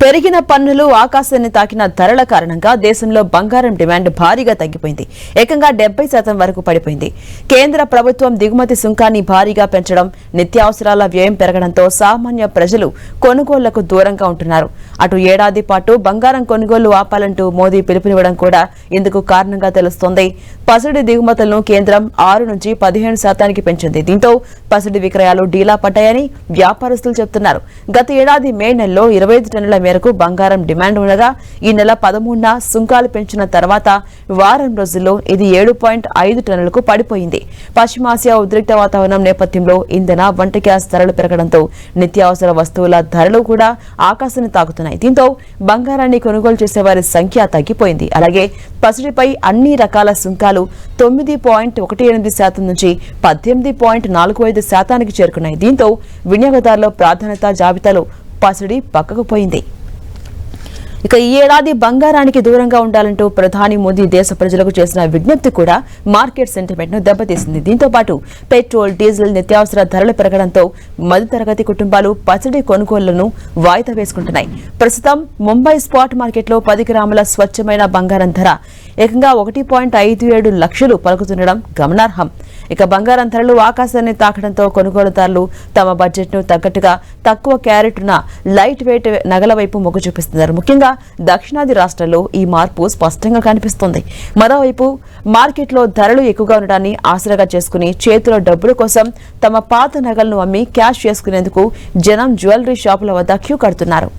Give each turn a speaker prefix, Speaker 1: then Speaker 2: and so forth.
Speaker 1: పెరిగిన పన్నులు ఆకాశాన్ని తాకిన ధరల కారణంగా దేశంలో బంగారం డిమాండ్ భారీగా తగ్గిపోయింది. ఏకంగా 70% వరకు పడిపోయింది. కేంద్ర ప్రభుత్వం దిగుమతి సుంకాన్ని భారీగా పెంచడం, నిత్యావసరాల వ్యయం పెరగడంతో సామాన్య ప్రజలు కొనుగోళ్లకు దూరంగా ఉంటున్నారు. అటు ఏడాది పాటు బంగారం కొనుగోలు ఆపాలంటూ మోదీ పిలుపునివ్వడం కూడా ఇందుకు కారణంగా తెలుస్తోంది. పసిడి దిగుమతులను కేంద్రం 6 నుంచి 15% పెంచింది. దీంతో పసిడి విక్రయాలు డీలా పడ్డాయని వ్యాపారస్తులు చెబుతున్నారు. గత ఏడాది మే నెలలో 25 టన్నుల మేరకు బంగారం డిమాండ్ ఉండగా ఈ నెల 13న సుంకాలు పెంచిన తర్వాత వారం రోజుల్లో ఇది 7.5 టన్నులకు పడిపోయింది. పశ్చిమాసియా ఉద్రిక్త వాతావరణం నేపథ్యంలో ఇంధన, వంట గ్యాస్ ధరలు పెరగడంతో నిత్యావసర వస్తువుల ధరలు కూడా ఆకాశాన్ని తాకుతున్నాయి. దీంతో బంగారాన్ని కొనుగోలు చేసేవారి సంఖ్య తగ్గిపోయింది. అలాగే పసిడిపై అన్ని రకాల సుంకాలు 9.18% నుంచి 18.45% చేరుకున్నాయి. దీంతో వినియోగదారుల ప్రాధాన్యత జాబితాలో పసిడి పక్కకు పోయింది. ఇక ఈ ఏడాది బంగారానికి దూరంగా ఉండాలంటూ ప్రధాని మోదీ దేశ ప్రజలకు చేసిన విజ్ఞప్తి కూడా మార్కెట్ సెంటిమెంట్ ను దెబ్బతీసింది. దీంతో పాటు పెట్రోల్, డీజిల్, నిత్యావసర ధరలు పెరగడంతో మధ్యతరగతి కుటుంబాలు పసిడి కొనుగోళ్లను వాయిదా వేసుకుంటున్నాయి. ప్రస్తుతం ముంబై స్పాట్ మార్కెట్లో 10 గ్రాముల స్వచ్ఛమైన బంగారం ధర ఏకంగా 1.57 లక్షలు పలుకుతుండడం గమనార్హం. ఇక బంగారం ధరలు ఆకాశాన్ని తాకడంతో కొనుగోలుదారులు తమ బడ్జెట్ ను తగ్గట్టుగా తక్కువ క్యారెట్ ఉన్న లైట్ వెయిట్ నగల వైపు మొగ్గు చూపిస్తున్నారు. ముఖ్యంగా దక్షిణాది రాష్ట్రాల్లో ఈ మార్పు స్పష్టంగా కనిపిస్తోంది. మరోవైపు మార్కెట్లో ధరలు ఎక్కువగా ఉండడాన్ని ఆసరాగా చేసుకుని చేతిలో డబ్బుల కోసం తమ పాత నగలను అమ్మి క్యాష్ చేసుకునేందుకు జనం జ్యువెలరీ షాపుల వద్ద క్యూ కడుతున్నారు.